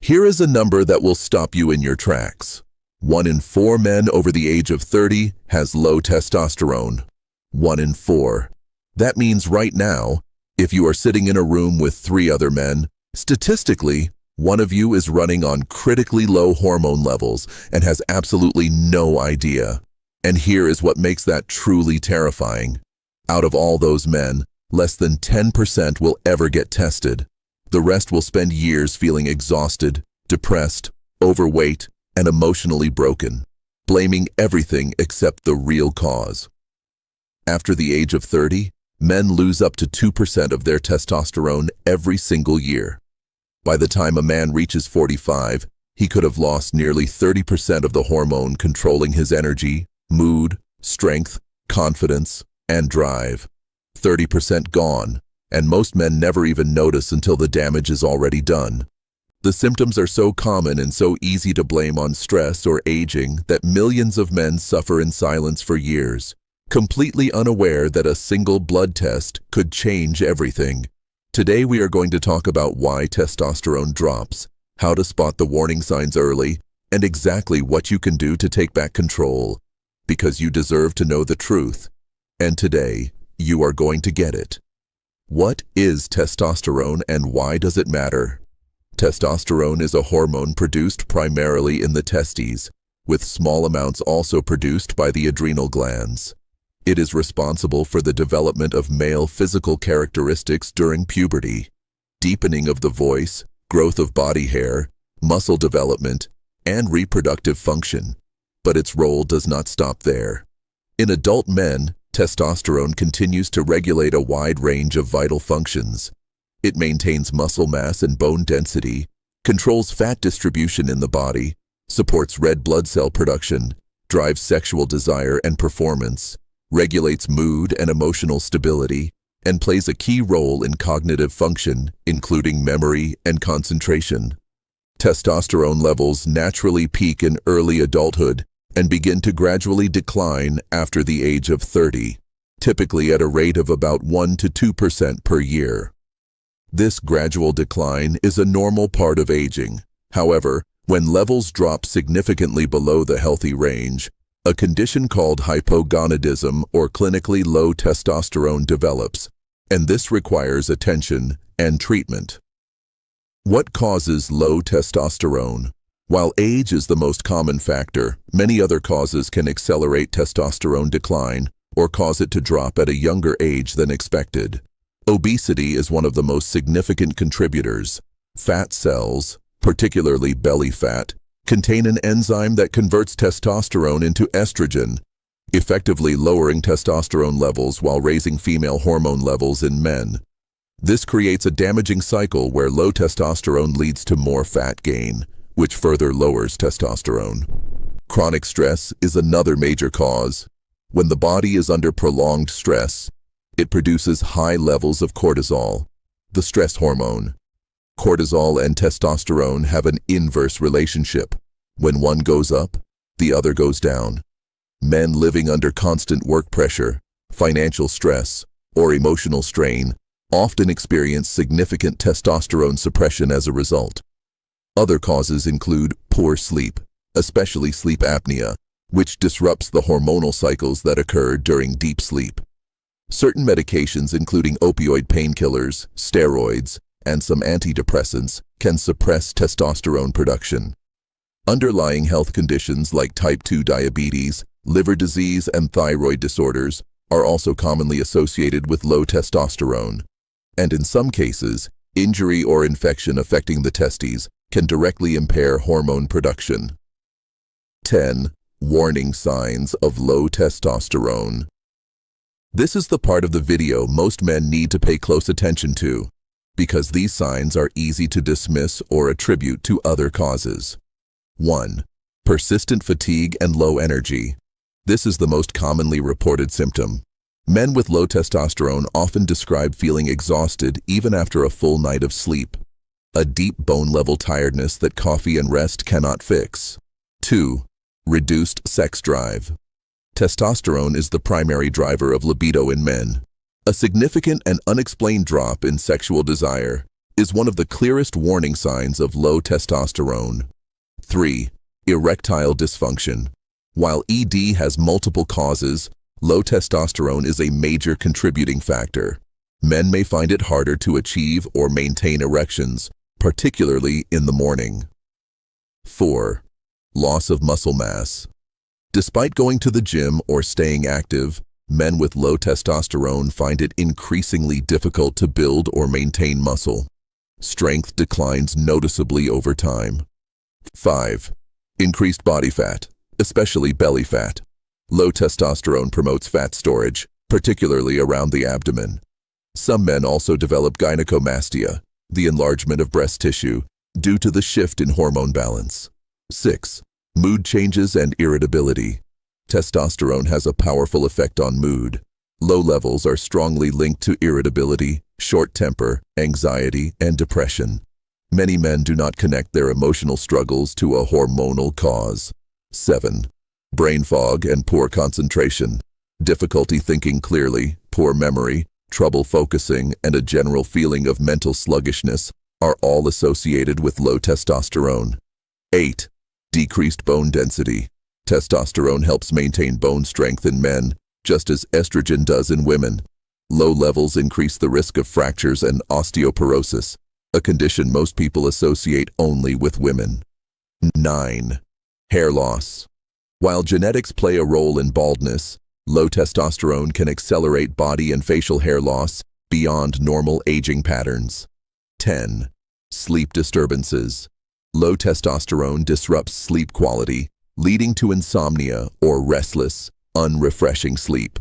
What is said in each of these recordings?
Here is a number that will stop you in your tracks. 1 in 4 men over the age of 30 has low testosterone. 1 in 4. That means right now, if you are sitting in a room with 3 other men, statistically, one of you is running on critically low hormone levels and has absolutely no idea. And here is what makes that truly terrifying. Out of all those men, less than 10% will ever get tested. The rest will spend years feeling exhausted, depressed, overweight, and emotionally broken, blaming everything except the real cause. After the age of 30, men lose up to 2% of their testosterone every single year. By the time a man reaches 45, he could have lost nearly 30% of the hormone controlling his energy, mood, strength, confidence, and drive. 30% gone, and most men never even notice until the damage is already done. The symptoms are so common and so easy to blame on stress or aging that millions of men suffer in silence for years, completely unaware that a single blood test could change everything. Today we are going to talk about why testosterone drops, how to spot the warning signs early, and exactly what you can do to take back control. Because you deserve to know the truth. And today, you are going to get it. What is testosterone and why does it matter? Testosterone is a hormone produced primarily in the testes, with small amounts also produced by the adrenal glands. It is responsible for the development of male physical characteristics during puberty, deepening of the voice, growth of body hair, muscle development, and reproductive function. But its role does not stop there. In adult men, testosterone continues to regulate a wide range of vital functions. It maintains muscle mass and bone density, controls fat distribution in the body, supports red blood cell production, drives sexual desire and performance, regulates mood and emotional stability, and plays a key role in cognitive function, including memory and concentration. Testosterone levels naturally peak in early adulthood and begin to gradually decline after the age of 30, typically at a rate of about 1 to 2% per year. This gradual decline is a normal part of aging. However, when levels drop significantly below the healthy range, a condition called hypogonadism or clinically low testosterone develops, and this requires attention and treatment. What causes low testosterone? While age is the most common factor, many other causes can accelerate testosterone decline or cause it to drop at a younger age than expected. Obesity is one of the most significant contributors. Fat cells, particularly belly fat, contain an enzyme that converts testosterone into estrogen, effectively lowering testosterone levels while raising female hormone levels in men. This creates a damaging cycle where low testosterone leads to more fat gain, which further lowers testosterone. Chronic stress is another major cause. When the body is under prolonged stress, it produces high levels of cortisol, the stress hormone. Cortisol and testosterone have an inverse relationship. When one goes up, the other goes down. Men living under constant work pressure, financial stress, or emotional strain often experience significant testosterone suppression as a result. Other causes include poor sleep, especially sleep apnea, which disrupts the hormonal cycles that occur during deep sleep. Certain medications, including opioid painkillers, steroids, and some antidepressants, can suppress testosterone production. Underlying health conditions like type 2 diabetes, liver disease, and thyroid disorders are also commonly associated with low testosterone. And in some cases, injury or infection affecting the testes can directly impair hormone production. 10. Warning signs of low testosterone. This is the part of the video most men need to pay close attention to, because these signs are easy to dismiss or attribute to other causes. 1. Persistent fatigue and low energy. This is the most commonly reported symptom. Men with low testosterone often describe feeling exhausted even after a full night of sleep, a deep bone-level tiredness that coffee and rest cannot fix. 2. Reduced sex drive. Testosterone is the primary driver of libido in men. A significant and unexplained drop in sexual desire, is one of the clearest warning signs of low testosterone. 3. Erectile dysfunction. While ED has multiple causes, low testosterone is a major contributing factor. Men may find it harder to achieve or maintain erections, particularly in the morning. 4. Loss of muscle mass. Despite going to the gym or staying active, men with low testosterone find it increasingly difficult to build or maintain muscle. Strength declines noticeably over time. 5. Increased body fat, especially belly fat. Low testosterone promotes fat storage, particularly around the abdomen. Some men also develop gynecomastia, the enlargement of breast tissue, due to the shift in hormone balance. 6. Mood changes and irritability. Testosterone has a powerful effect on mood. Low levels are strongly linked to irritability, short temper, anxiety, and depression. Many men do not connect their emotional struggles to a hormonal cause. 7. Brain fog and poor concentration. Difficulty thinking clearly, poor memory, trouble focusing, and a general feeling of mental sluggishness are all associated with low testosterone. 8. Decreased bone density. Testosterone helps maintain bone strength in men, just as estrogen does in women. Low levels increase the risk of fractures and osteoporosis, a condition most people associate only with women. 9. Hair loss. While genetics play a role in baldness, low testosterone can accelerate body and facial hair loss beyond normal aging patterns. 10. Sleep disturbances. Low testosterone disrupts sleep quality, leading to insomnia or restless, unrefreshing sleep,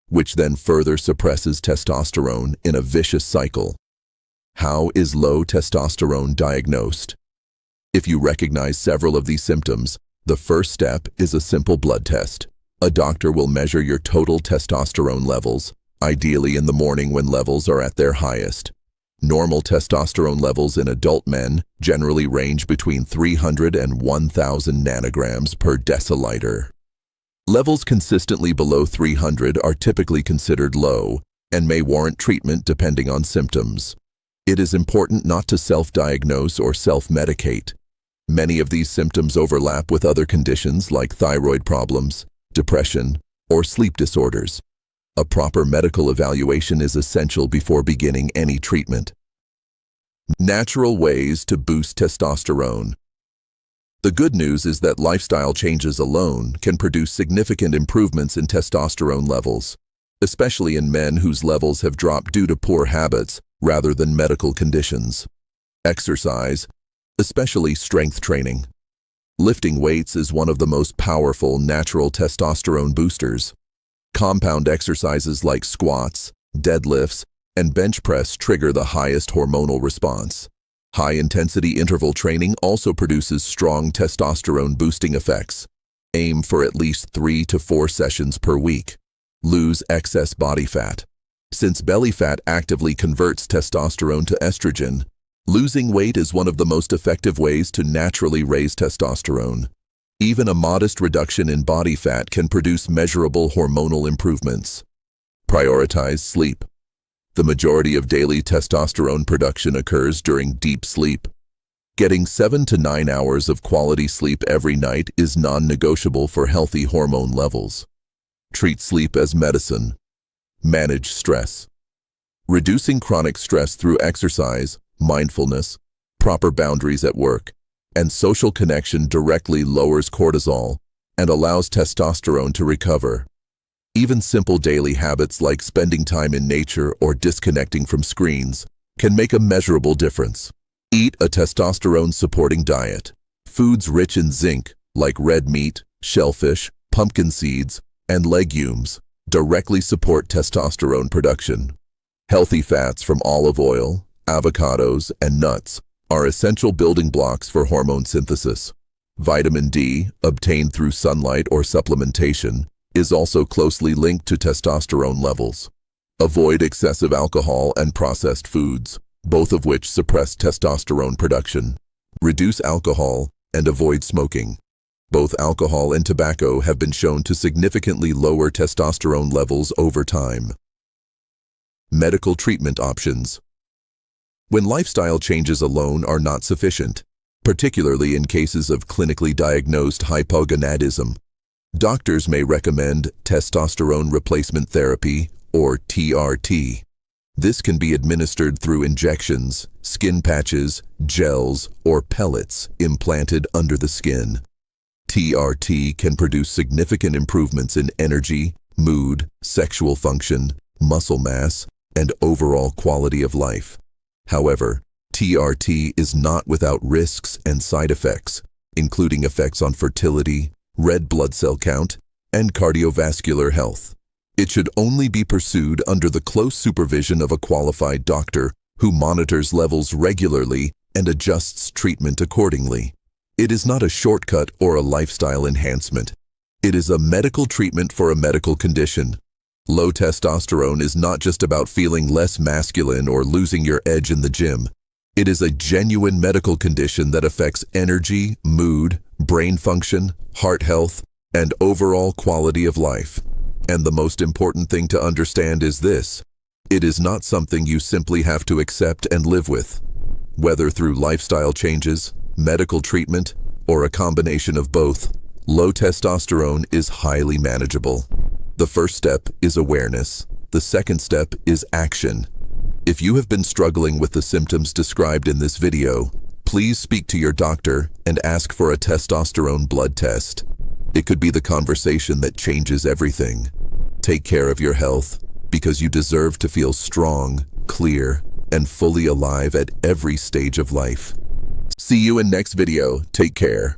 which then further suppresses testosterone in a vicious cycle. How is low testosterone diagnosed? If you recognize several of these symptoms, the first step is a simple blood test. A doctor will measure your total testosterone levels, ideally in the morning when levels are at their highest. Normal testosterone levels in adult men generally range between 300 and 1,000 nanograms per deciliter. Levels consistently below 300 are typically considered low and may warrant treatment depending on symptoms. It is important not to self-diagnose or self-medicate. Many of these symptoms overlap with other conditions like thyroid problems, depression, or sleep disorders. A proper medical evaluation is essential before beginning any treatment. Natural ways to boost testosterone. The good news is that lifestyle changes alone can produce significant improvements in testosterone levels, especially in men whose levels have dropped due to poor habits rather than medical conditions. Exercise, especially strength training. Lifting weights is one of the most powerful natural testosterone boosters. Compound exercises like squats, deadlifts, and bench press trigger the highest hormonal response. High-intensity interval training also produces strong testosterone-boosting effects. Aim for at least 3 to 4 sessions per week. Lose excess body fat. Since belly fat actively converts testosterone to estrogen, losing weight is one of the most effective ways to naturally raise testosterone. Even a modest reduction in body fat can produce measurable hormonal improvements. Prioritize sleep. The majority of daily testosterone production occurs during deep sleep. Getting 7 to 9 hours of quality sleep every night is non-negotiable for healthy hormone levels. Treat sleep as medicine. Manage stress. Reducing chronic stress through exercise, mindfulness, proper boundaries at work, and social connection directly lowers cortisol and allows testosterone to recover. Even simple daily habits like spending time in nature or disconnecting from screens can make a measurable difference. Eat a testosterone-supporting diet. Foods rich in zinc, like red meat, shellfish, pumpkin seeds, and legumes, directly support testosterone production. Healthy fats from olive oil, avocados, and nuts are essential building blocks for hormone synthesis. Vitamin D, obtained through sunlight or supplementation, is also closely linked to testosterone levels. Avoid excessive alcohol and processed foods, both of which suppress testosterone production. Reduce alcohol and avoid smoking. Both alcohol and tobacco have been shown to significantly lower testosterone levels over time. Medical treatment options. when lifestyle changes alone are not sufficient, particularly in cases of clinically diagnosed hypogonadism. Doctors may recommend testosterone replacement therapy, or TRT. This can be administered through injections, skin patches, gels, or pellets implanted under the skin. TRT can produce significant improvements in energy, mood, sexual function, muscle mass, and overall quality of life. However, TRT is not without risks and side effects, including effects on fertility, red blood cell count, and cardiovascular health. It should only be pursued under the close supervision of a qualified doctor who monitors levels regularly and adjusts treatment accordingly. It is not a shortcut or a lifestyle enhancement. It is a medical treatment for a medical condition. Low testosterone is not just about feeling less masculine or losing your edge in the gym. It is a genuine medical condition that affects energy, mood, brain function, heart health, and overall quality of life. And the most important thing to understand is this: it is not something you simply have to accept and live with. Whether through lifestyle changes, medical treatment, or a combination of both, low testosterone is highly manageable. The first step is awareness. The second step is action. If you have been struggling with the symptoms described in this video, please speak to your doctor and ask for a testosterone blood test. It could be the conversation that changes everything. Take care of your health, because you deserve to feel strong, clear, and fully alive at every stage of life. See you in next video. Take care.